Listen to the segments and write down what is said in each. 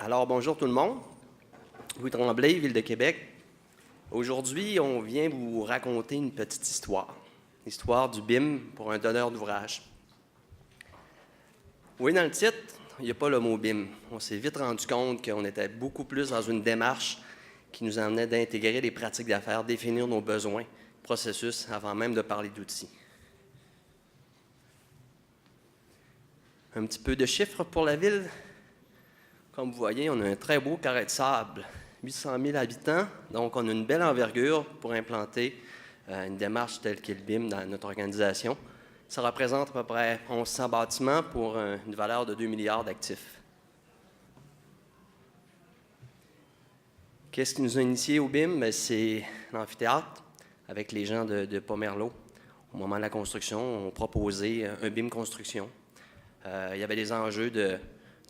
Alors, bonjour tout le monde. Louis Tremblay, Ville de Québec. Aujourd'hui, on vient vous raconter une petite histoire. L'histoire du BIM pour un donneur d'ouvrage. Oui, dans le titre, il n'y a pas le mot BIM. On s'est vite rendu compte qu'on était beaucoup plus dans une démarche qui nous emmenait d'intégrer les pratiques d'affaires, définir nos besoins, processus, avant même de parler d'outils. Un petit peu de chiffres pour la ville. Comme vous voyez, on a un très beau carré de sable, 800 000 habitants, donc on a une belle envergure pour implanter une démarche telle que le BIM dans notre organisation. Ça représente à peu près 1100 bâtiments pour une valeur de 2 milliards d'actifs. Qu'est-ce qui nous a initiés au BIM? C'est l'amphithéâtre avec les gens de Pomerleau. Au moment de la construction, on proposait un BIM construction. Il y avait des enjeux de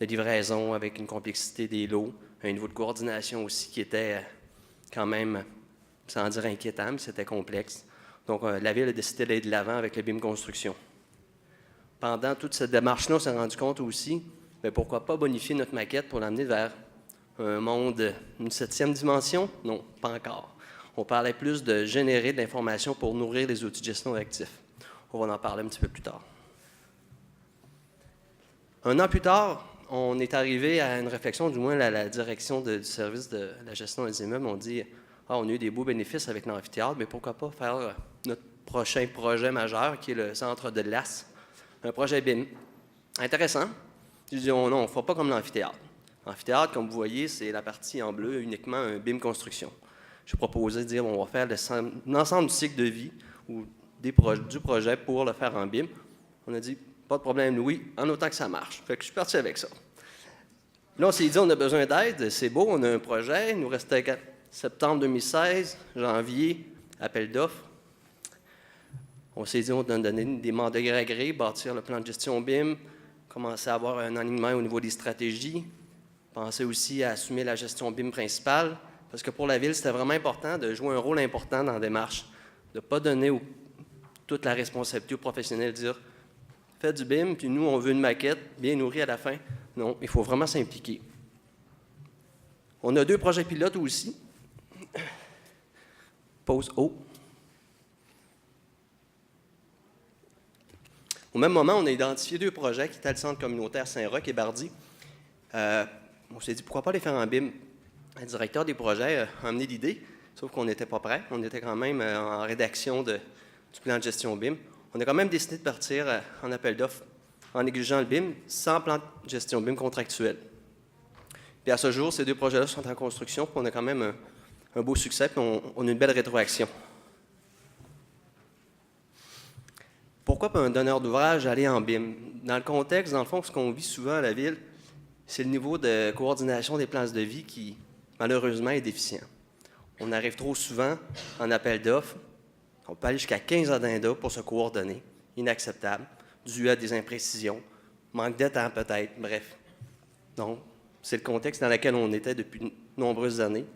livraison avec une complexité des lots, un niveau de coordination aussi qui était quand même, sans dire inquiétant, mais c'était complexe. Donc, la Ville a décidé d'aller de l'avant avec le BIM Construction. Pendant toute cette démarche-là, on s'est rendu compte aussi, mais pourquoi pas bonifier notre maquette pour l'amener vers un monde, une 7e dimension? Non, pas encore. On parlait plus de générer de l'information pour nourrir les outils de gestion d'actifs. On va en parler un petit peu plus tard. Un an plus tard, on est arrivé à une réflexion, du moins la direction du service de la gestion des immeubles. On dit on a eu des beaux bénéfices avec l'amphithéâtre, mais pourquoi pas faire notre prochain projet majeur, qui est le centre de l'AS, un projet BIM. Intéressant. Je dis non, on ne fera pas comme l'amphithéâtre. L'amphithéâtre, comme vous voyez, c'est la partie en bleu, uniquement un BIM construction. Je proposais de dire on va faire l'ensemble du cycle de vie ou du projet pour le faire en BIM. On a dit pas de problème, Louis, en autant que ça marche. Fait que je suis parti avec ça. Là, on s'est dit, on a besoin d'aide, c'est beau, on a un projet. Il nous restait septembre 2016, janvier, appel d'offres. On s'est dit, on va donner des mandats gré à gré, bâtir le plan de gestion BIM, commencer à avoir un alignement au niveau des stratégies, penser aussi à assumer la gestion BIM principale, parce que pour la Ville, c'était vraiment important de jouer un rôle important dans la démarche, de ne pas donner toute la responsabilité aux professionnels, de dire faites du BIM, puis nous, on veut une maquette bien nourrie à la fin. Non, il faut vraiment s'impliquer. On a 2 projets pilotes aussi. Pause O. Au même moment, on a identifié 2 projets qui étaient le centre communautaire Saint-Roch et Bardy. On s'est dit, pourquoi pas les faire en BIM? Le directeur des projets a amené l'idée, sauf qu'on n'était pas prêt. On était quand même en rédaction du plan de gestion BIM. On a quand même décidé de partir en appel d'offres en exigeant le BIM sans plan de gestion BIM contractuel. Puis à ce jour, ces 2 projets-là sont en construction, puis on a quand même un beau succès, puis on a une belle rétroaction. Pourquoi un donneur d'ouvrage aller en BIM? Dans le contexte, dans le fond, ce qu'on vit souvent à la Ville, c'est le niveau de coordination des plans de vie qui, malheureusement, est déficient. On arrive trop souvent en appel d'offres. On peut aller jusqu'à 15 addenda pour se coordonner. Inacceptable, dû à des imprécisions, manque de temps peut-être, bref. Donc, c'est le contexte dans lequel on était depuis de nombreuses années.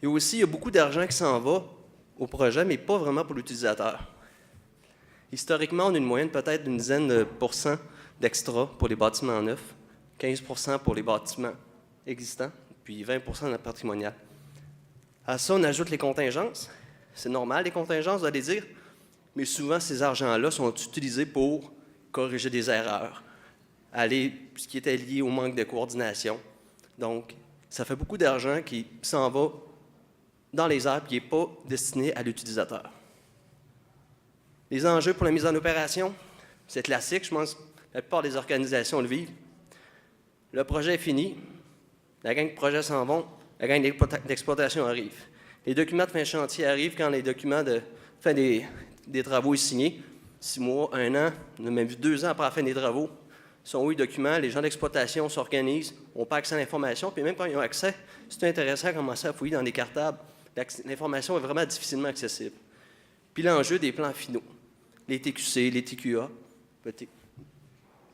Et aussi, il y a beaucoup d'argent qui s'en va au projet, mais pas vraiment pour l'utilisateur. Historiquement, on a une moyenne peut-être d'une dizaine de pourcents d'extra pour les bâtiments neufs, 15% pour les bâtiments existants, puis 20% dans le patrimonial. À ça, on ajoute les contingences. C'est normal, les contingences, vous allez dire, mais souvent, ces argents-là sont utilisés pour corriger des erreurs, ce qui était lié au manque de coordination. Donc, ça fait beaucoup d'argent qui s'en va dans les airs et qui n'est pas destiné à l'utilisateur. Les enjeux pour la mise en opération, c'est classique, je pense que la plupart des organisations le vivent. Le projet est fini, la gang de projet s'en vont, la gang d'exploitation arrive. Les documents de fin de chantier arrivent quand les documents de fin des travaux sont signés. 6 mois, 1 an, on a même vu 2 ans après la fin des travaux. Sont où les documents? Les gens d'exploitation s'organisent, n'ont pas accès à l'information, puis même quand ils ont accès, c'est intéressant de commencer à fouiller dans les cartables. L'information est vraiment difficilement accessible. Puis l'enjeu des plans finaux, les TQC, les TQA,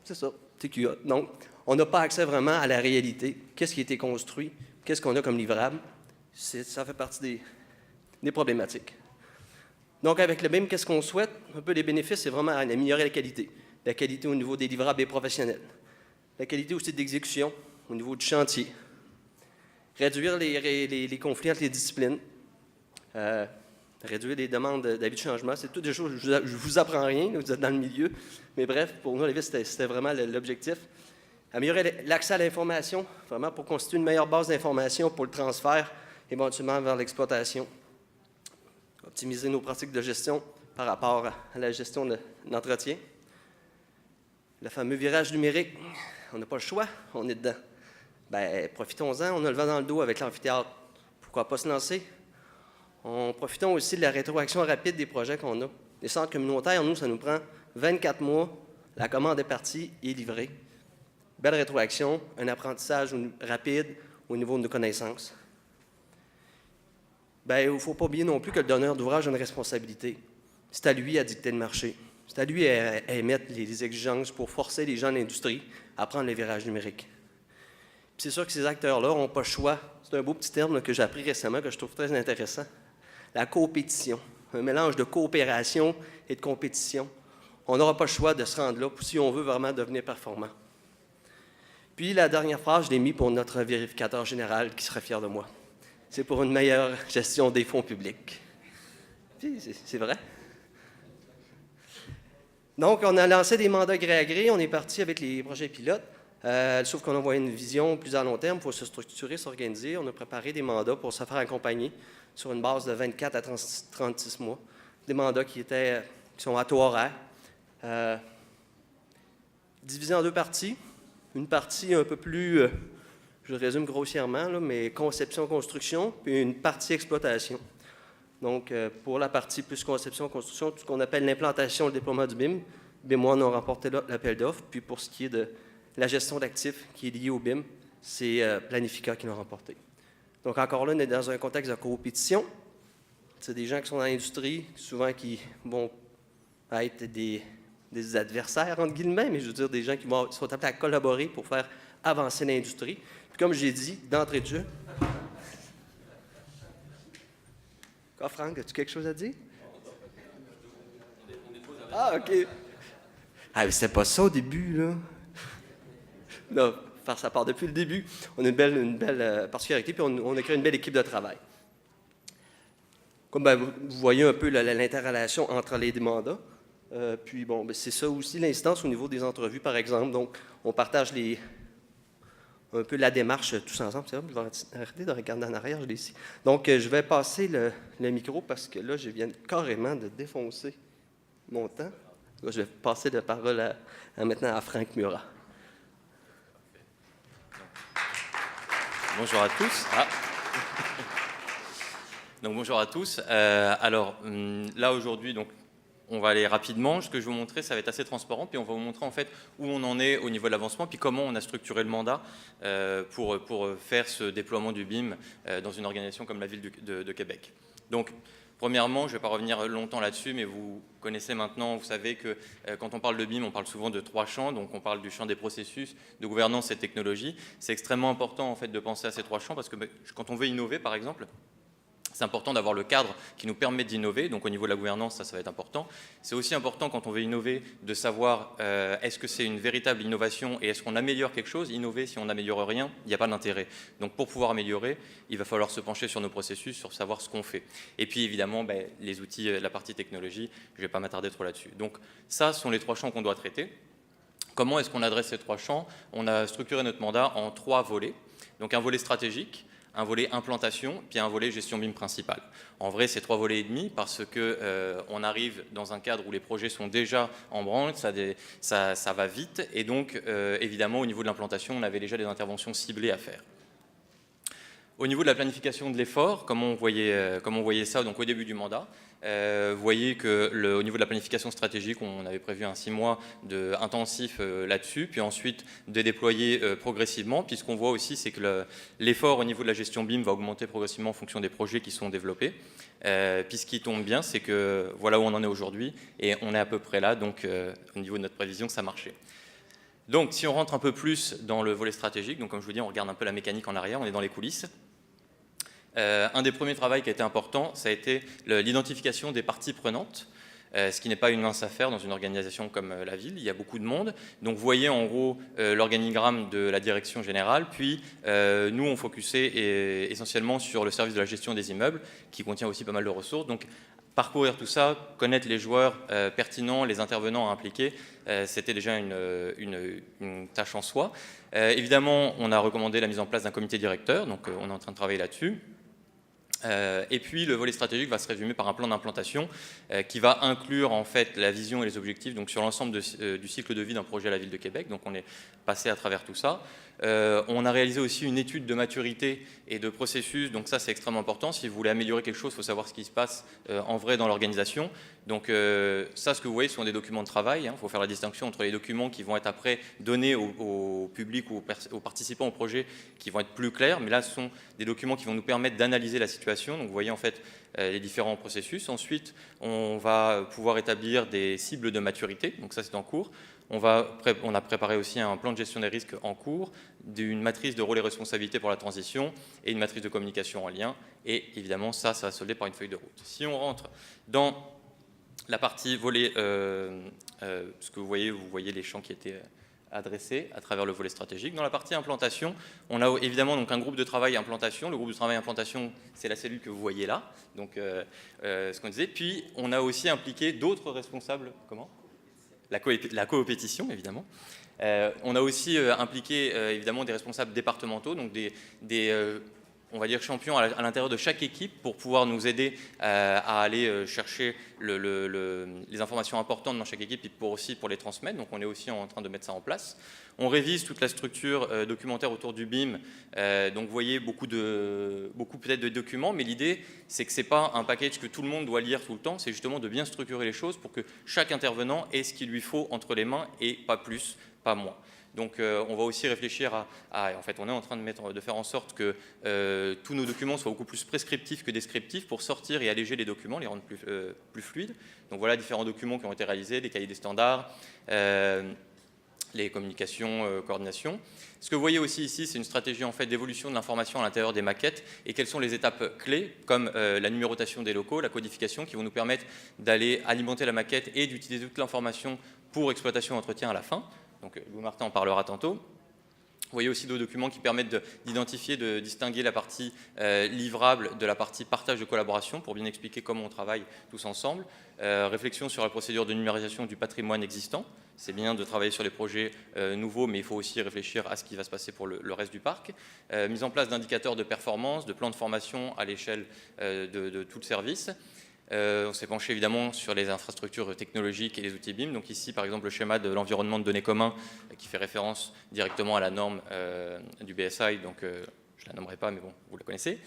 c'est ça, TQA. Donc, on n'a pas accès vraiment à la réalité. Qu'est-ce qui a été construit? Qu'est-ce qu'on a comme livrable? Ça fait partie des problématiques. Donc, avec le BIM, qu'est-ce qu'on souhaite? Un peu les bénéfices, c'est vraiment améliorer la qualité. La qualité au niveau des livrables et professionnels. La qualité aussi d'exécution. au niveau du chantier. Réduire les conflits entre les disciplines. Réduire les demandes d'avis de changement. C'est toutes des choses, je ne vous apprends rien, vous êtes dans le milieu. Mais bref, pour nous, à la ville, c'était vraiment l'objectif. Améliorer l'accès à l'information, vraiment pour constituer une meilleure base d'information pour le transfert, éventuellement vers l'exploitation. Optimiser nos pratiques de gestion par rapport à la gestion de l'entretien. Le fameux virage numérique, on n'a pas le choix, on est dedans. Bien, profitons-en, on a le vent dans le dos avec l'amphithéâtre. Pourquoi pas se lancer? Profitons aussi de la rétroaction rapide des projets qu'on a. Les centres communautaires, nous, ça nous prend 24 mois, la commande est partie et livrée. Belle rétroaction, un apprentissage rapide au niveau de nos connaissances. Bien, il ne faut pas oublier non plus que le donneur d'ouvrage a une responsabilité. C'est à lui à dicter le marché. C'est à lui à émettre les exigences pour forcer les gens de l'industrie à prendre le virage numérique. C'est sûr que ces acteurs-là n'ont pas le choix. C'est un beau petit terme que j'ai appris récemment, que je trouve très intéressant. La coopétition, un mélange de coopération et de compétition. On n'aura pas le choix de se rendre là si on veut vraiment devenir performant. Puis la dernière phrase, je l'ai mis pour notre vérificateur général qui serait fier de moi. C'est pour une meilleure gestion des fonds publics. Puis c'est vrai. Donc, on a lancé des mandats gré à gré. On est parti avec les projets pilotes. Sauf qu'on a envoyé une vision plus à long terme pour se structurer, s'organiser. On a préparé des mandats pour se faire accompagner sur une base de 24 à 36 mois. Des mandats qui sont à taux horaire. Divisés en deux parties. Une partie un peu plus, je résume grossièrement, là, mais conception-construction, puis une partie exploitation. Donc, pour la partie plus conception-construction, tout ce qu'on appelle l'implantation et le déploiement du BIM, BIM One a remporté l'appel d'offres. Puis pour ce qui est de la gestion d'actifs qui est liée au BIM, c'est Planifica qui l'a remporté. Donc, encore là, on est dans un contexte de compétition. C'est des gens qui sont dans l'industrie, souvent qui vont être des adversaires, entre guillemets, mais je veux dire des gens qui sont appelés à collaborer pour faire avancer l'industrie. Puis comme j'ai dit, d'entrée de jeu... Quoi, Franck, as-tu quelque chose à dire? Ah, OK. Ah, mais c'était pas ça au début, là. Non, ça part depuis le début. On a une belle particularité, puis on a créé une belle équipe de travail. Comme vous voyez un peu l'interrelation entre les mandats. Puis bon, c'est ça aussi l'instance au niveau des entrevues, par exemple. Donc, on partage un peu la démarche tous ensemble. C'est vrai, je vais arrêter de regarder en arrière, je l'ai ici. Donc, je vais passer le micro parce que là, je viens carrément de défoncer mon temps. Là, je vais passer la parole maintenant à Franck Murat. Bonjour à tous. Donc, bonjour à tous. Alors, là, aujourd'hui, donc, on va aller rapidement. Ce que je vais vous montrer, ça va être assez transparent. Puis on va vous montrer en fait où on en est au niveau de l'avancement, puis comment on a structuré le mandat pour faire ce déploiement du BIM dans une organisation comme la ville de Québec. Donc, premièrement, je ne vais pas revenir longtemps là-dessus, mais vous connaissez maintenant, vous savez que quand on parle de BIM, on parle souvent de 3 champs. Donc, on parle du champ des processus, de gouvernance et de technologie. C'est extrêmement important en fait de penser à ces 3 champs parce que quand on veut innover, par exemple, c'est important d'avoir le cadre qui nous permet d'innover. Donc, au niveau de la gouvernance, ça va être important. C'est aussi important, quand on veut innover, de savoir est-ce que c'est une véritable innovation et est-ce qu'on améliore quelque chose. Innover, si on n'améliore rien, il n'y a pas d'intérêt. Donc, pour pouvoir améliorer, il va falloir se pencher sur nos processus, sur savoir ce qu'on fait. Et puis, évidemment, les outils, la partie technologie, je ne vais pas m'attarder trop là-dessus. Donc, ça sont les 3 champs qu'on doit traiter. Comment est-ce qu'on adresse ces 3 champs? On a structuré notre mandat en 3 volets. Donc, un volet stratégique, un volet implantation, puis un volet gestion BIM principale. En vrai, c'est 3 volets et demi parce que on arrive dans un cadre où les projets sont déjà en branle, ça va vite, et donc évidemment au niveau de l'implantation, on avait déjà des interventions ciblées à faire. Au niveau de la planification de l'effort, comment on voyait ça donc au début du mandat, vous voyez qu'au niveau de la planification stratégique, on avait prévu un 6 mois intensif là-dessus, puis ensuite de déployer progressivement. Puis ce qu'on voit aussi, c'est que l'effort au niveau de la gestion BIM va augmenter progressivement en fonction des projets qui sont développés. Puis ce qui tombe bien, c'est que voilà où on en est aujourd'hui, et on est à peu près là, donc au niveau de notre prévision, ça marchait. Donc si on rentre un peu plus dans le volet stratégique, donc comme je vous dis, on regarde un peu la mécanique en arrière, on est dans les coulisses. Un des premiers travaux qui a été important, ça a été l'identification des parties prenantes. ce qui n'est pas une mince affaire dans une organisation comme la ville. Il y a beaucoup de monde. Donc vous voyez en gros l'organigramme de la direction générale, puis nous on focusait essentiellement sur le service de la gestion des immeubles, qui contient aussi pas mal de ressources. Donc parcourir tout ça, connaître les joueurs pertinents, les intervenants à impliquer, c'était déjà une tâche en soi. Évidemment, on a recommandé la mise en place d'un comité directeur, donc on est en train de travailler là-dessus. Et puis le volet stratégique va se résumer par un plan d'implantation qui va inclure en fait la vision et les objectifs donc sur l'ensemble du cycle de vie d'un projet à la Ville de Québec. Donc on est passé à travers tout ça. On a réalisé aussi une étude de maturité et de processus, donc ça c'est extrêmement important. Si vous voulez améliorer quelque chose, il faut savoir ce qui se passe en vrai dans l'organisation. Donc ça, ce que vous voyez, sont des documents de travail. Il faut faire la distinction entre les documents qui vont être après donnés au public ou aux participants au projet, qui vont être plus clairs, mais là ce sont des documents qui vont nous permettre d'analyser la situation. Donc vous voyez en fait les différents processus. Ensuite, on va pouvoir établir des cibles de maturité, donc ça c'est en cours. On a préparé aussi un plan de gestion des risques en cours, d'une matrice de rôle et responsabilité pour la transition et une matrice de communication en lien. Et évidemment, ça va se solder par une feuille de route. Si on rentre dans la partie volet, ce que vous voyez les champs qui étaient adressés à travers le volet stratégique. Dans la partie implantation, on a évidemment donc un groupe de travail implantation. Le groupe de travail implantation, c'est la cellule que vous voyez là, donc ce qu'on disait. Puis on a aussi impliqué d'autres responsables. Comment ? La coopétition, évidemment. On a aussi impliqué évidemment des responsables départementaux, donc on va dire champions à l'intérieur de chaque équipe pour pouvoir nous aider à aller chercher les informations importantes dans chaque équipe et pour les transmettre. Donc on est aussi en train de mettre ça en place. On révise toute la structure documentaire autour du BIM. Donc vous voyez beaucoup peut-être de documents, mais l'idée c'est que ce n'est pas un package que tout le monde doit lire tout le temps, c'est justement de bien structurer les choses pour que chaque intervenant ait ce qu'il lui faut entre les mains et pas plus, pas moins. Donc on va aussi réfléchir en fait on est en train de faire en sorte que tous nos documents soient beaucoup plus prescriptifs que descriptifs pour sortir et alléger les documents, les rendre plus fluides. Donc voilà différents documents qui ont été réalisés, les cahiers des standards, les communications, coordination. Ce que vous voyez aussi ici, c'est une stratégie en fait d'évolution de l'information à l'intérieur des maquettes et quelles sont les étapes clés comme la numérotation des locaux, la codification qui vont nous permettre d'aller alimenter la maquette et d'utiliser toute l'information pour exploitation et entretien à la fin. Donc Louis Martin en parlera tantôt. Vous voyez aussi d'autres documents qui permettent d'identifier, de distinguer la partie livrable de la partie partage de collaboration pour bien expliquer comment on travaille tous ensemble. Réflexion sur la procédure de numérisation du patrimoine existant. C'est bien de travailler sur les projets nouveaux, mais il faut aussi réfléchir à ce qui va se passer pour le reste du parc. Mise en place d'indicateurs de performance, de plans de formation à l'échelle de tout le service. On s'est penché évidemment sur les infrastructures technologiques et les outils BIM. Donc ici, par exemple, le schéma de l'environnement de données commun qui fait référence directement à la norme du BSI. Donc je ne la nommerai pas, mais bon, vous la connaissez.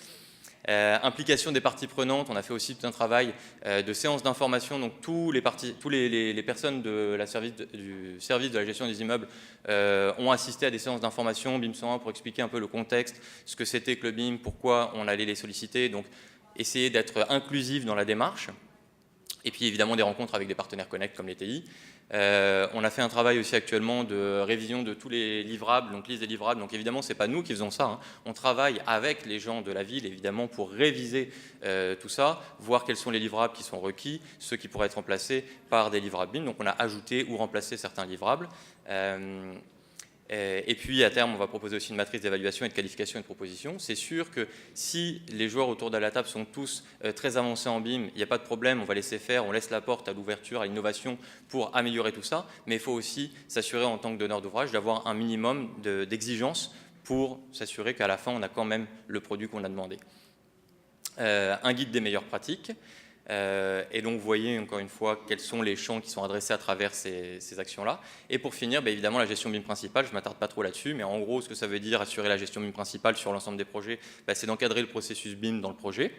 Implication des parties prenantes. On a fait aussi tout un travail de séances d'information. Donc tous les personnes du service de la gestion des immeubles ont assisté à des séances d'information BIM 101 pour expliquer un peu le contexte, ce que c'était que le BIM, pourquoi on allait les solliciter. Donc essayer d'être inclusif dans la démarche, et puis évidemment des rencontres avec des partenaires Connect comme les TI. On a fait un travail aussi actuellement de révision de tous les livrables, donc liste des livrables. Donc évidemment, ce n'est pas nous qui faisons ça, hein. On travaille avec les gens de la ville, évidemment, pour réviser tout ça, voir quels sont les livrables qui sont requis, ceux qui pourraient être remplacés par des livrables BIM. Donc on a ajouté ou remplacé certains livrables. Et puis, à terme, on va proposer aussi une matrice d'évaluation et de qualification et de proposition. C'est sûr que si les joueurs autour de la table sont tous très avancés en BIM, il n'y a pas de problème, on va laisser faire, on laisse la porte à l'ouverture, à l'innovation pour améliorer tout ça. Mais il faut aussi s'assurer en tant que donneur d'ouvrage d'avoir un minimum d'exigences pour s'assurer qu'à la fin, on a quand même le produit qu'on a demandé. Un guide des meilleures pratiques. Et donc vous voyez encore une fois quels sont les champs qui sont adressés à travers ces actions-là. Et pour finir, évidemment la gestion BIM principale, je ne m'attarde pas trop là-dessus, mais en gros ce que ça veut dire assurer la gestion BIM principale sur l'ensemble des projets, c'est d'encadrer le processus BIM dans le projet,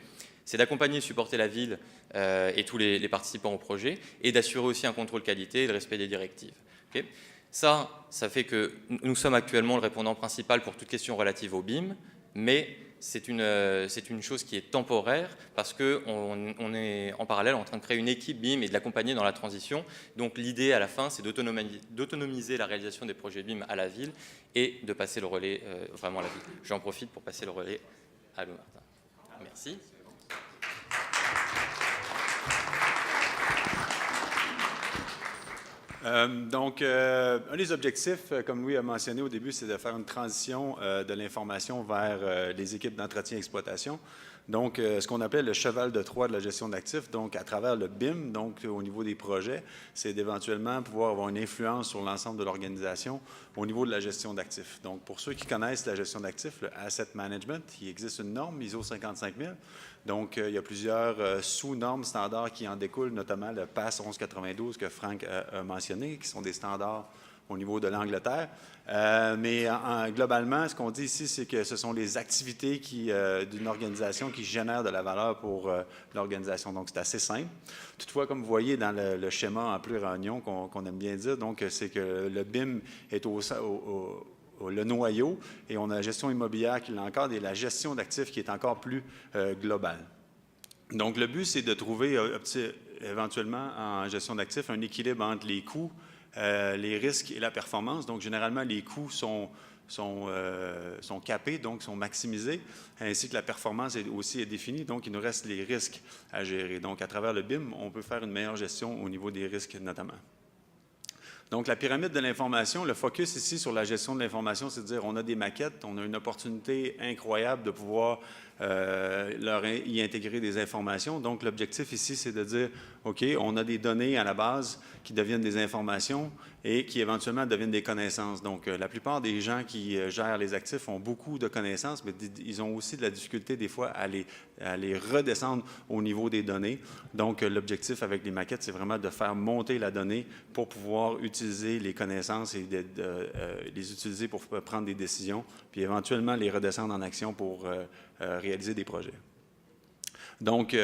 c'est d'accompagner et supporter la ville et tous les participants au projet, et d'assurer aussi un contrôle qualité et le respect des directives. Okay. Ça fait que nous sommes actuellement le répondant principal pour toute question relative au BIM, mais c'est une chose qui est temporaire parce qu'on est en parallèle en train de créer une équipe BIM et de l'accompagner dans la transition. Donc l'idée à la fin, c'est d'autonomiser la réalisation des projets BIM à la ville et de passer le relais vraiment à la ville. J'en profite pour passer le relais à Louis Martin. Merci. Un des objectifs, comme Louis a mentionné au début, c'est de faire une transition de l'information vers les équipes d'entretien et exploitation. Donc, ce qu'on appelle le cheval de Troie de la gestion d'actifs, donc à travers le BIM, donc au niveau des projets, c'est d'éventuellement pouvoir avoir une influence sur l'ensemble de l'organisation au niveau de la gestion d'actifs. Donc, pour ceux qui connaissent la gestion d'actifs, le Asset Management, il existe une norme ISO 55000. Donc, il y a plusieurs sous-normes standards qui en découlent, notamment le PAS 1192 que Franck a mentionné, qui sont des standards au niveau de l'Angleterre. Globalement, ce qu'on dit ici, c'est que ce sont les activités d'une organisation qui génèrent de la valeur pour l'organisation. Donc, c'est assez simple. Toutefois, comme vous voyez dans le schéma en plus réunion qu'on aime bien dire, donc c'est que le BIM est le noyau, et on a la gestion immobilière qui l'encadre et la gestion d'actifs qui est encore plus globale. Donc, le but, c'est de trouver éventuellement en gestion d'actifs un équilibre entre les coûts, les risques et la performance. Donc, généralement, les coûts sont capés, donc sont maximisés, ainsi que la performance aussi est définie. Donc, il nous reste les risques à gérer. Donc, à travers le BIM, on peut faire une meilleure gestion au niveau des risques notamment. Donc, la pyramide de l'information, le focus ici sur la gestion de l'information, c'est de dire on a des maquettes, on a une opportunité incroyable de pouvoir y intégrer des informations. Donc, l'objectif ici, c'est de dire, OK, on a des données à la base qui deviennent des informations et qui éventuellement deviennent des connaissances. Donc, la plupart des gens qui gèrent les actifs ont beaucoup de connaissances, mais ils ont aussi de la difficulté des fois à les redescendre au niveau des données. Donc, l'objectif avec les maquettes, c'est vraiment de faire monter la donnée pour pouvoir utiliser les connaissances et les utiliser pour prendre des décisions, puis éventuellement les redescendre en action pour réaliser des projets. Donc,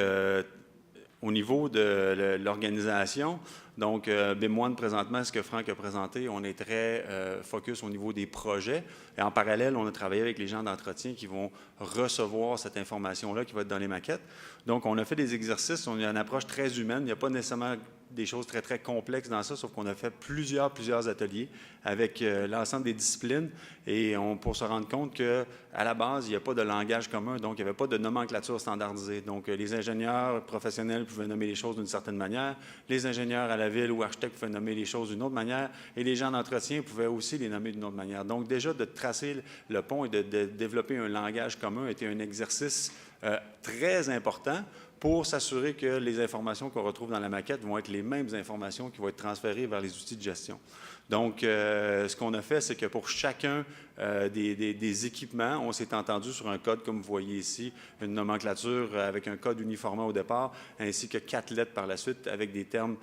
au niveau de l'organisation, donc BIM1 présentement, ce que Franck a présenté, on est très focus au niveau des projets. Et en parallèle, on a travaillé avec les gens d'entretien qui vont recevoir cette information-là qui va être dans les maquettes. Donc, on a fait des exercices, on a une approche très humaine. Il n'y a pas nécessairement des choses très, très complexes dans ça, sauf qu'on a fait plusieurs ateliers avec l'ensemble des disciplines et pour se rendre compte qu'à la base, il n'y a pas de langage commun, donc il n'y avait pas de nomenclature standardisée. Donc, les ingénieurs professionnels pouvaient nommer les choses d'une certaine manière, les ingénieurs à la ville ou architectes pouvaient nommer les choses d'une autre manière, et les gens d'entretien pouvaient aussi les nommer d'une autre manière. Donc, déjà, de tracer le pont et de développer un langage commun était un exercice très important pour s'assurer que les informations qu'on retrouve dans la maquette vont être les mêmes informations qui vont être transférées vers les outils de gestion. Donc, ce qu'on a fait, c'est que pour chacun des équipements, on s'est entendu sur un code, comme vous voyez ici, une nomenclature avec un code uniforme au départ, ainsi que 4 lettres par la suite avec des termes,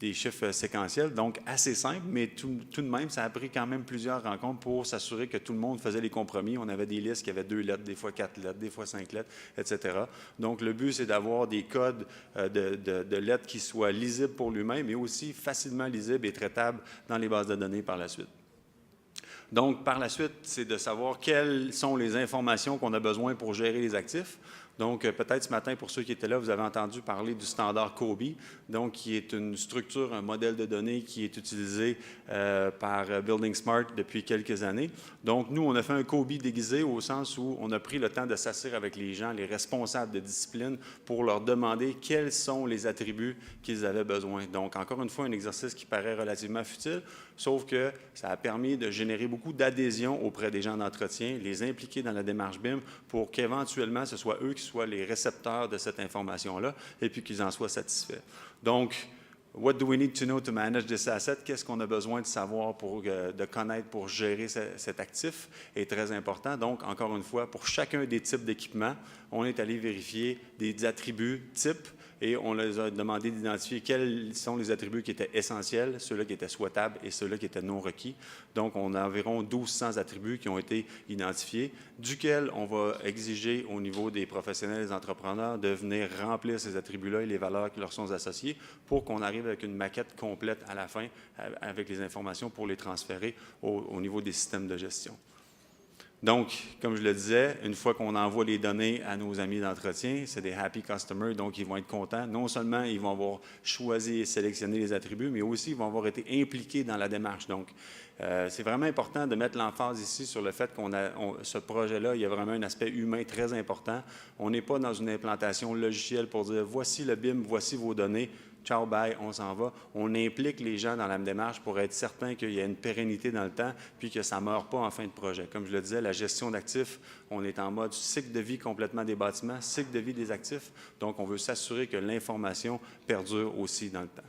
des chiffres séquentiels, donc assez simple, mais tout de même, ça a pris quand même plusieurs rencontres pour s'assurer que tout le monde faisait les compromis. On avait des listes qui avaient 2 lettres, des fois 4 lettres, des fois 5 lettres, etc. Donc, le but, c'est d'avoir des codes de lettres qui soient lisibles pour lui-même, mais aussi facilement lisibles et traitables dans les bases de données par la suite. Donc, par la suite, c'est de savoir quelles sont les informations qu'on a besoin pour gérer les actifs. Donc, peut-être ce matin, pour ceux qui étaient là, vous avez entendu parler du standard COBie, donc qui est une structure, un modèle de données qui est utilisé par Building Smart depuis quelques années. Donc, nous, on a fait un COBie déguisé au sens où on a pris le temps de s'asseoir avec les gens, les responsables de discipline, pour leur demander quels sont les attributs qu'ils avaient besoin. Donc, encore une fois, un exercice qui paraît relativement futile, sauf que ça a permis de générer beaucoup d'adhésion auprès des gens d'entretien, les impliquer dans la démarche BIM pour qu'éventuellement, ce soit eux qui soient les récepteurs de cette information-là et puis qu'ils en soient satisfaits. Donc, what do we need to know to manage this asset? Qu'est-ce qu'on a besoin de savoir, de connaître pour gérer cet actif est très important. Donc, encore une fois, pour chacun des types d'équipements, on est allé vérifier des attributs types et on les a demandé d'identifier quels sont les attributs qui étaient essentiels, ceux-là qui étaient souhaitables et ceux-là qui étaient non requis. Donc, on a environ 1200 attributs qui ont été identifiés, duquel on va exiger au niveau des professionnels, des entrepreneurs, de venir remplir ces attributs-là et les valeurs qui leur sont associées pour qu'on arrive avec une maquette complète à la fin avec les informations pour les transférer au niveau des systèmes de gestion. Donc, comme je le disais, une fois qu'on envoie les données à nos amis d'entretien, c'est des happy customers, donc ils vont être contents. Non seulement ils vont avoir choisi et sélectionné les attributs, mais aussi ils vont avoir été impliqués dans la démarche. Donc, c'est vraiment important de mettre l'emphase ici sur le fait ce projet-là, il y a vraiment un aspect humain très important. On n'est pas dans une implantation logicielle pour dire voici le BIM, voici vos données, ciao, bye, on s'en va. On implique les gens dans la démarche pour être certain qu'il y a une pérennité dans le temps puis que ça ne meurt pas en fin de projet. Comme je le disais, la gestion d'actifs, on est en mode cycle de vie complètement des bâtiments, cycle de vie des actifs. Donc, on veut s'assurer que l'information perdure aussi dans le temps.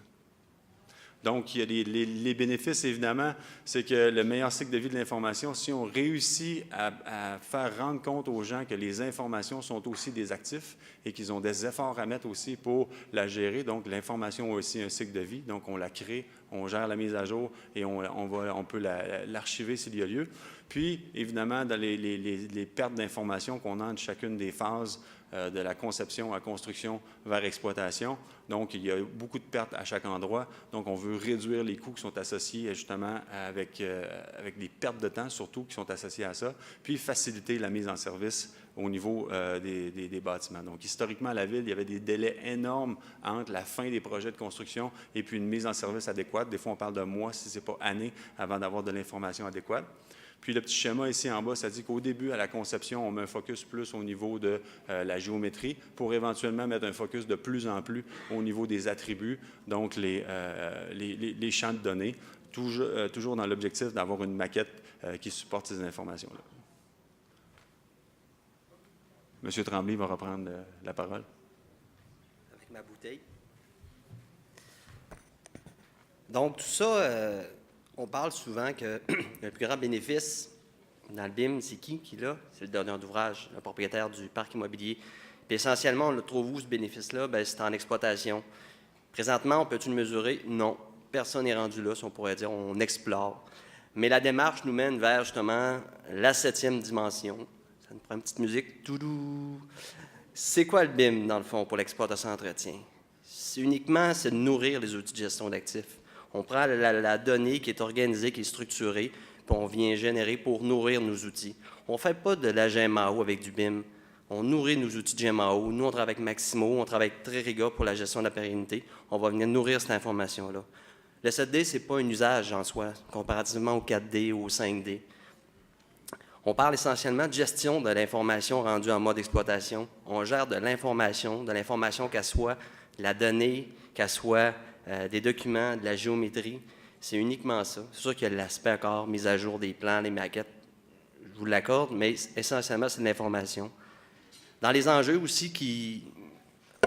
Donc, il y a les bénéfices, évidemment, c'est que le meilleur cycle de vie de l'information, si on réussit à faire rendre compte aux gens que les informations sont aussi des actifs et qu'ils ont des efforts à mettre aussi pour la gérer, donc l'information a aussi un cycle de vie, donc on la crée, on gère la mise à jour et on peut l'archiver s'il y a lieu. Puis, évidemment, dans les pertes d'informations qu'on a entre chacune des phases de la conception à construction vers exploitation. Donc, il y a beaucoup de pertes à chaque endroit. Donc, on veut réduire les coûts qui sont associés justement avec des pertes de temps, surtout, qui sont associées à ça, puis faciliter la mise en service au niveau des bâtiments. Donc, historiquement, à la Ville, il y avait des délais énormes entre la fin des projets de construction et puis une mise en service adéquate. Des fois, on parle de mois, si ce n'est pas années, avant d'avoir de l'information adéquate. Puis le petit schéma ici en bas, ça dit qu'au début, à la conception, on met un focus plus au niveau de la géométrie pour éventuellement mettre un focus de plus en plus au niveau des attributs, donc les champs de données, toujours dans l'objectif d'avoir une maquette qui supporte ces informations-là. M. Tremblay va reprendre la parole. Avec ma bouteille. Donc, tout ça... on parle souvent que le plus grand bénéfice dans le BIM, c'est qui l'a? C'est le donneur d'ouvrage, le propriétaire du parc immobilier. Puis essentiellement, on le trouve où, ce bénéfice-là? Bien, c'est en exploitation. Présentement, on peut-tu le mesurer? Non. Personne n'est rendu là, si on pourrait dire, on explore. Mais la démarche nous mène vers, justement, la 7e dimension. Ça nous prend une petite musique. Toudou. C'est quoi le BIM, dans le fond, pour l'exploitation-entretien? C'est de nourrir les outils de gestion d'actifs. On prend la donnée qui est organisée, qui est structurée, puis on vient générer pour nourrir nos outils. On ne fait pas de la GMAO avec du BIM. On nourrit nos outils de GMAO. Nous, on travaille avec Maximo, on travaille avec Trériga pour la gestion de la pérennité. On va venir nourrir cette information-là. Le 7D, ce n'est pas un usage en soi, comparativement au 4D ou au 5D. On parle essentiellement de gestion de l'information rendue en mode exploitation. On gère de l'information qu'elle soit la donnée, qu'elle soit des documents, de la géométrie. C'est uniquement ça. C'est sûr qu'il y a l'aspect encore, mise à jour des plans, les maquettes, je vous l'accorde, mais essentiellement, c'est de l'information. Dans les enjeux aussi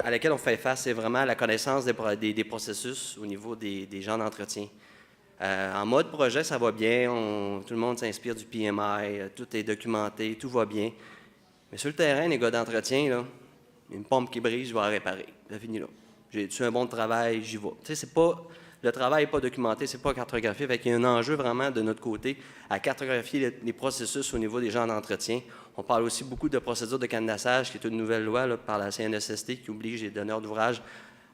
à lesquels on fait face, c'est vraiment la connaissance des processus au niveau des gens d'entretien. En mode projet, ça va bien, tout le monde s'inspire du PMI, tout est documenté, tout va bien. Mais sur le terrain, les gars d'entretien, là, une pompe qui brise, je vais la réparer. Ça finit là. J'ai-tu un bon travail, j'y vais. Tu sais, le travail n'est pas documenté, c'est pas cartographié. Fait qu'il y a un enjeu vraiment de notre côté à cartographier les processus au niveau des gens d'entretien. On parle aussi beaucoup de procédure de cadenassage, qui est une nouvelle loi là, par la CNESST qui oblige les donneurs d'ouvrage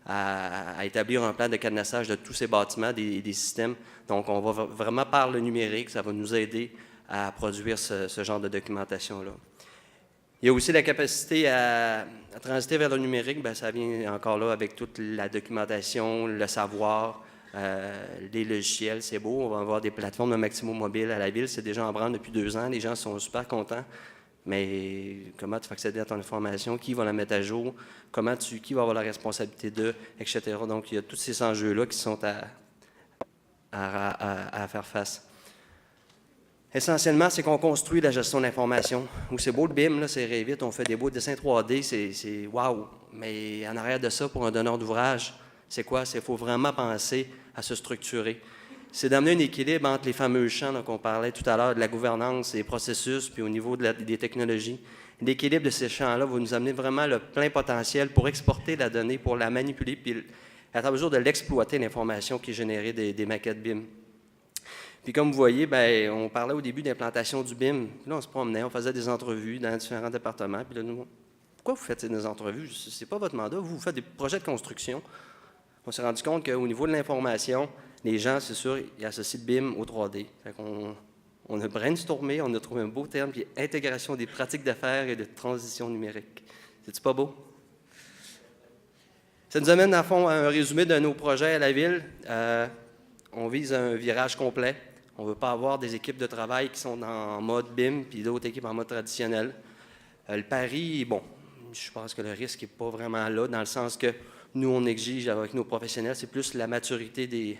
à établir un plan de cadenassage de tous ces bâtiments, des systèmes. Donc, on va vraiment par le numérique, ça va nous aider à produire ce genre de documentation-là. Il y a aussi la capacité à transiter vers le numérique. Bien, ça vient encore là avec toute la documentation, le savoir, les logiciels, c'est beau. On va avoir des plateformes de Maximo Mobile à la Ville. C'est déjà en branle depuis 2 ans. Les gens sont super contents. Mais comment tu fais accéder à ton information? Qui va la mettre à jour? Qui va avoir la responsabilité d'eux, etc. Donc, il y a tous ces enjeux-là qui sont à faire face. Essentiellement, c'est qu'on construit la gestion de l'information. Où c'est beau le BIM, là, c'est Revit, on fait des beaux dessins 3D, c'est wow. Mais en arrière de ça, pour un donneur d'ouvrage, c'est quoi? Il faut vraiment penser à se structurer. C'est d'amener un équilibre entre les fameux champs qu'on parlait tout à l'heure, de la gouvernance, des processus, puis au niveau des technologies. L'équilibre de ces champs-là va nous amener vraiment le plein potentiel pour exporter la donnée, pour la manipuler, puis à mesure de l'exploiter, l'information qui est générée des maquettes BIM. Puis comme vous voyez, bien, on parlait au début d'implantation du BIM. Puis là, on se promenait, on faisait des entrevues dans différents départements. Puis là, nous, pourquoi vous faites des entrevues? Ce n'est pas votre mandat. Vous faites des projets de construction. On s'est rendu compte qu'au niveau de l'information, les gens, c'est sûr, ils associent le BIM au 3D. Fait qu'on a brainstormé, on a trouvé un beau terme qui est intégration des pratiques d'affaires et de transition numérique. C'est-tu pas beau? Ça nous amène, à fond, à un résumé de nos projets à la Ville. On vise un virage complet. On ne veut pas avoir des équipes de travail qui sont en mode BIM puis d'autres équipes en mode traditionnel. Le pari, bon, je pense que le risque n'est pas vraiment là, dans le sens que nous, on exige avec nos professionnels, c'est plus la maturité des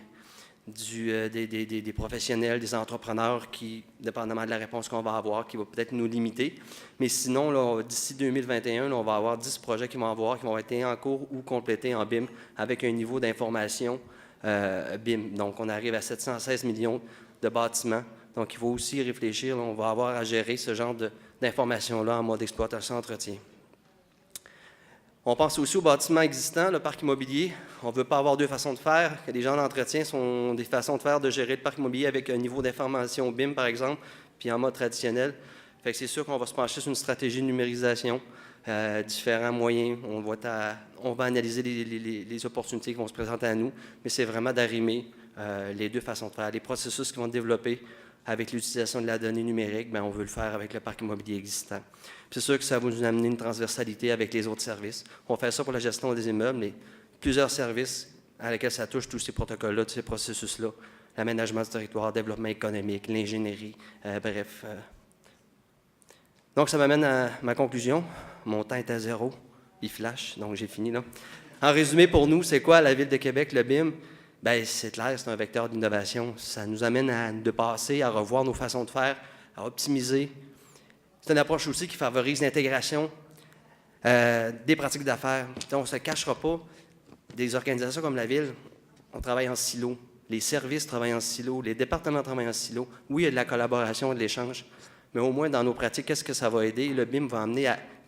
professionnels, des entrepreneurs qui, dépendamment de la réponse qu'on va avoir, qui va peut-être nous limiter. Mais sinon, là, d'ici 2021, là, on va avoir 10 projets qui vont être en cours ou complétés en BIM avec un niveau d'information BIM. Donc, on arrive à 716 millions de bâtiments. Donc, il faut aussi réfléchir. Là, on va avoir à gérer ce genre d'informations-là en mode exploitation-entretien. On pense aussi aux bâtiments existants, le parc immobilier. On ne veut pas avoir deux façons de faire. Les gens d'entretien sont des façons de faire de gérer le parc immobilier avec un niveau d'information BIM, par exemple, puis en mode traditionnel. Fait que c'est sûr qu'on va se pencher sur une stratégie de numérisation, différents moyens. On va analyser les opportunités qui vont se présenter à nous, mais c'est vraiment d'arrimer les deux façons de faire. Les processus qui vont développer avec l'utilisation de la donnée numérique, bien, on veut le faire avec le parc immobilier existant. C'est sûr que ça va nous amener une transversalité avec les autres services. On fait ça pour la gestion des immeubles, mais plusieurs services à lesquels ça touche tous ces protocoles-là, tous ces processus-là. L'aménagement du territoire, le développement économique, l'ingénierie, bref. Donc, ça m'amène à ma conclusion. Mon temps est à 0. Il flash, donc j'ai fini là. En résumé, pour nous, c'est quoi la Ville de Québec, le BIM? Bien, c'est clair, c'est un vecteur d'innovation. Ça nous amène à dépasser, à revoir nos façons de faire, à optimiser. C'est une approche aussi qui favorise l'intégration des pratiques d'affaires. On ne se cachera pas, des organisations comme la Ville, on travaille en silo. Les services travaillent en silo, les départements travaillent en silo. Oui, il y a de la collaboration et de l'échange, mais au moins dans nos pratiques, qu'est-ce que ça va aider? Le BIM va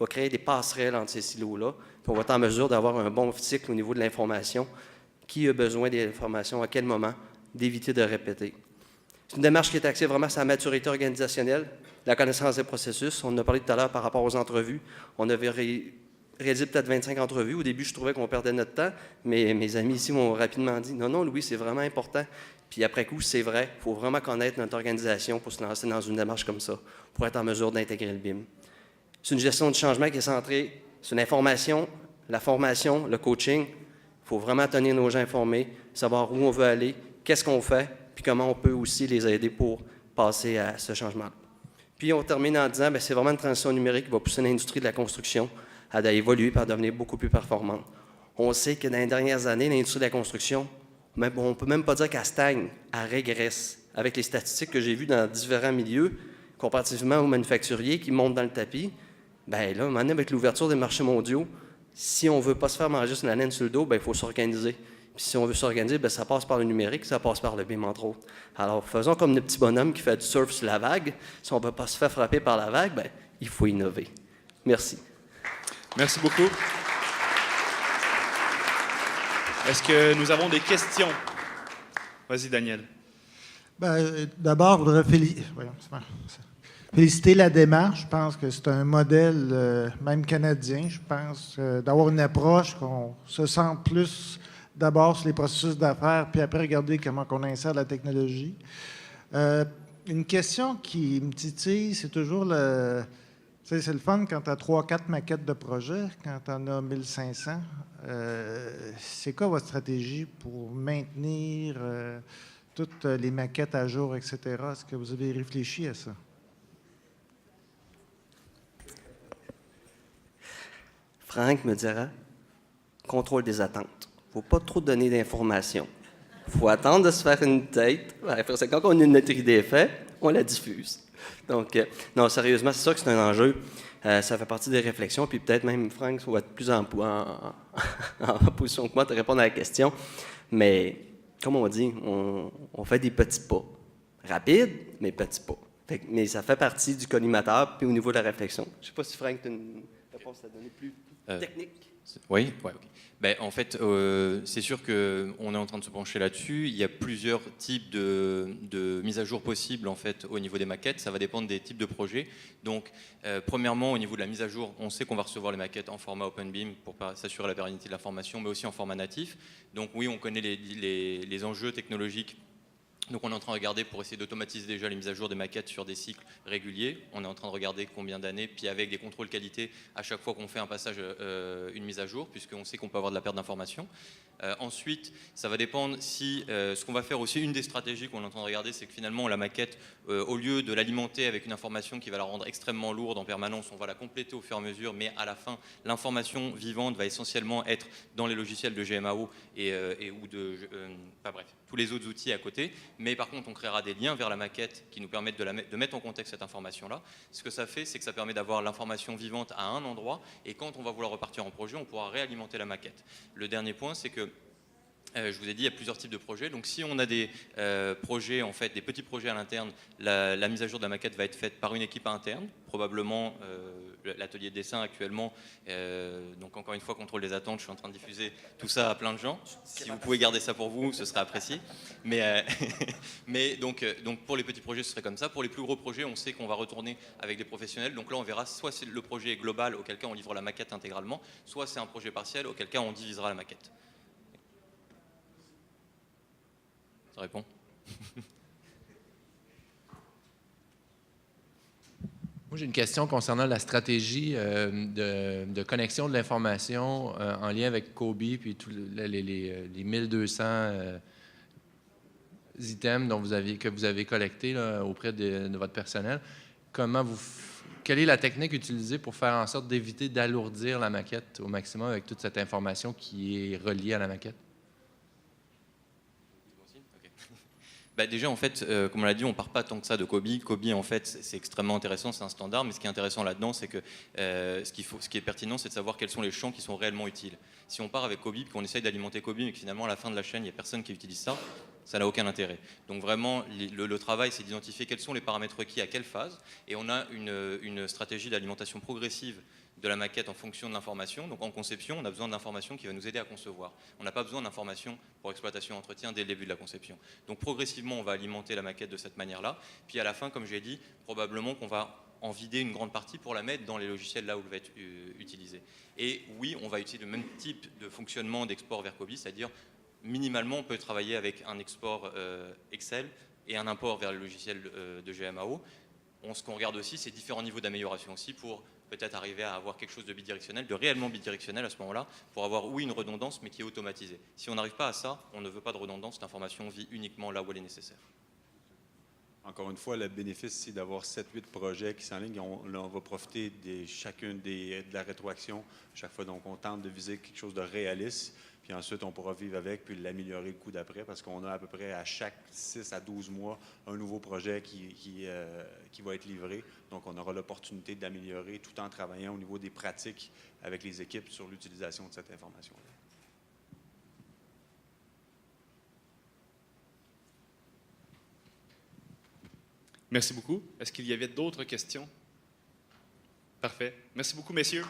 créer des passerelles entre ces silos-là, puis on va être en mesure d'avoir un bon cycle au niveau de l'information. Qui a besoin d'informations, à quel moment, d'éviter de répéter. C'est une démarche qui est axée vraiment sur la maturité organisationnelle, la connaissance des processus. On en a parlé tout à l'heure par rapport aux entrevues. On avait réalisé peut-être 25 entrevues. Au début, je trouvais qu'on perdait notre temps, mais mes amis ici m'ont rapidement dit « Non, non, Louis, c'est vraiment important. » Puis après coup, c'est vrai. Il faut vraiment connaître notre organisation pour se lancer dans une démarche comme ça, pour être en mesure d'intégrer le BIM. C'est une gestion du changement qui est centrée sur l'information, la formation, le coaching. Il faut vraiment tenir nos gens informés, savoir où on veut aller, qu'est-ce qu'on fait, puis comment on peut aussi les aider pour passer à ce changement. Puis on termine en disant, bien, c'est vraiment une transition numérique qui va pousser l'industrie de la construction à évoluer et à devenir beaucoup plus performante. On sait que dans les dernières années, l'industrie de la construction, on ne peut même pas dire qu'elle stagne, elle régresse. Avec les statistiques que j'ai vues dans différents milieux, comparativement aux manufacturiers qui montent dans le tapis, bien là, maintenant, avec l'ouverture des marchés mondiaux, si on ne veut pas se faire manger sur la laine sur le dos, bien, il faut s'organiser. Puis si on veut s'organiser, bien, ça passe par le numérique, ça passe par le BIM, entre autres. Alors, faisons comme le petit bonhomme qui fait du surf sur la vague. Si on ne veut pas se faire frapper par la vague, bien, il faut innover. Merci. Merci beaucoup. Est-ce que nous avons des questions? Vas-y, Daniel. D'abord, je voudrais féliciter la démarche. Je pense que c'est un modèle, même canadien, je pense, d'avoir une approche qu'on se sent plus d'abord sur les processus d'affaires, puis après regarder comment on insère la technologie. Une question qui me titille, c'est toujours le... Tu sais, c'est le fun quand tu as 3-4 maquettes de projet, quand tu en as 1500. C'est quoi votre stratégie pour maintenir toutes les maquettes à jour, etc.? Est-ce que vous avez réfléchi à ça? Franck me dira, contrôle des attentes. Il ne faut pas trop donner d'informations. Il faut attendre de se faire une tête. Après ça, quand on a notre idée faite, on la diffuse. Donc, non, sérieusement, c'est sûr que c'est un enjeu. Ça fait partie des réflexions. Puis peut-être même, Franck, va être plus en position que moi de répondre à la question. Mais, comme on dit, on fait des petits pas. Rapides, mais petits pas. Mais ça fait partie du collimateur, puis au niveau de la réflexion. Je ne sais pas si, Franck, tu as une réponse à donner plus technique. Oui, ouais, okay. Ben, en fait, c'est sûr qu'on est en train de se pencher là-dessus. Il y a plusieurs types de mises à jour possibles en fait, au niveau des maquettes. Ça va dépendre des types de projets. Donc, premièrement, au niveau de la mise à jour, on sait qu'on va recevoir les maquettes en format OpenBIM pour s'assurer la pérennité de l'information, mais aussi en format natif. Donc oui, on connaît les enjeux technologiques Donc on est en train de regarder pour essayer d'automatiser déjà les mises à jour des maquettes sur des cycles réguliers. On est en train de regarder combien d'années, puis avec des contrôles qualité à chaque fois qu'on fait un passage, une mise à jour, puisqu'on sait qu'on peut avoir de la perte d'informations. Ensuite, ça va dépendre si ce qu'on va faire aussi, une des stratégies qu'on est en train de regarder, c'est que finalement la maquette, au lieu de l'alimenter avec une information qui va la rendre extrêmement lourde en permanence, on va la compléter au fur et à mesure, mais à la fin, l'information vivante va essentiellement être dans les logiciels de GMAO ou de... bref, tous les autres outils à côté. Mais par contre, on créera des liens vers la maquette qui nous permettent de mettre en contexte cette information-là. Ce que ça fait, c'est que ça permet d'avoir l'information vivante à un endroit, et quand on va vouloir repartir en projet, on pourra réalimenter la maquette. Le dernier point, c'est que je vous ai dit, il y a plusieurs types de projets. Donc, si on a des projets, en fait, des petits projets à l'interne, la mise à jour de la maquette va être faite par une équipe interne, probablement l'atelier de dessin actuellement. Donc, encore une fois, contrôle des attentes. Je suis en train de diffuser tout ça à plein de gens. Si vous pouvez garder ça pour vous, ce serait apprécié. Mais donc, pour les petits projets, ce serait comme ça. Pour les plus gros projets, on sait qu'on va retourner avec des professionnels. Donc là, on verra soit c'est le projet global, auquel cas on livre la maquette intégralement, soit c'est un projet partiel, auquel cas on divisera la maquette. Ça répond? Moi, j'ai une question concernant la stratégie de connexion de l'information en lien avec COBie, puis tous les 1200 items que vous avez collectés là, auprès de votre personnel. Quelle est la technique utilisée pour faire en sorte d'éviter d'alourdir la maquette au maximum avec toute cette information qui est reliée à la maquette? Déjà, en fait, comme on l'a dit, on ne part pas tant que ça de COBie. COBie, en fait, c'est extrêmement intéressant, c'est un standard, mais ce qui est intéressant là-dedans, c'est que ce qui est pertinent, c'est de savoir quels sont les champs qui sont réellement utiles. Si on part avec COBie, qu'on essaye d'alimenter COBie, mais que finalement, à la fin de la chaîne, il n'y a personne qui utilise ça, ça n'a aucun intérêt. Donc vraiment, le travail, c'est d'identifier quels sont les paramètres requis à quelle phase, et on a une stratégie d'alimentation progressive de la maquette en fonction de l'information. Donc en conception, on a besoin d'informations qui va nous aider à concevoir. On n'a pas besoin d'informations pour exploitation et entretien dès le début de la conception. Donc progressivement, on va alimenter la maquette de cette manière-là. Puis à la fin, comme j'ai dit, probablement qu'on va en vider une grande partie pour la mettre dans les logiciels là où elle va être utilisée. Et oui, on va utiliser le même type de fonctionnement d'export vers COBie, c'est-à-dire minimalement, on peut travailler avec un export Excel et un import vers le logiciel de GMAO. Ce qu'on regarde aussi, c'est différents niveaux d'amélioration aussi pour peut-être arriver à avoir quelque chose de bidirectionnel, de réellement bidirectionnel à ce moment-là, pour avoir, oui, une redondance, mais qui est automatisée. Si on n'arrive pas à ça, on ne veut pas de redondance, l'information vit uniquement là où elle est nécessaire. Encore une fois, le bénéfice, c'est d'avoir 7-8 projets qui s'enlignent. On va profiter de la rétroaction chaque fois. Donc, on tente de viser quelque chose de réaliste. Puis ensuite, on pourra vivre avec puis l'améliorer le coup d'après parce qu'on a à peu près à chaque 6 à 12 mois un nouveau projet qui va être livré. Donc, on aura l'opportunité d'améliorer tout en travaillant au niveau des pratiques avec les équipes sur l'utilisation de cette information-là. Merci beaucoup. Est-ce qu'il y avait d'autres questions? Parfait. Merci beaucoup, messieurs.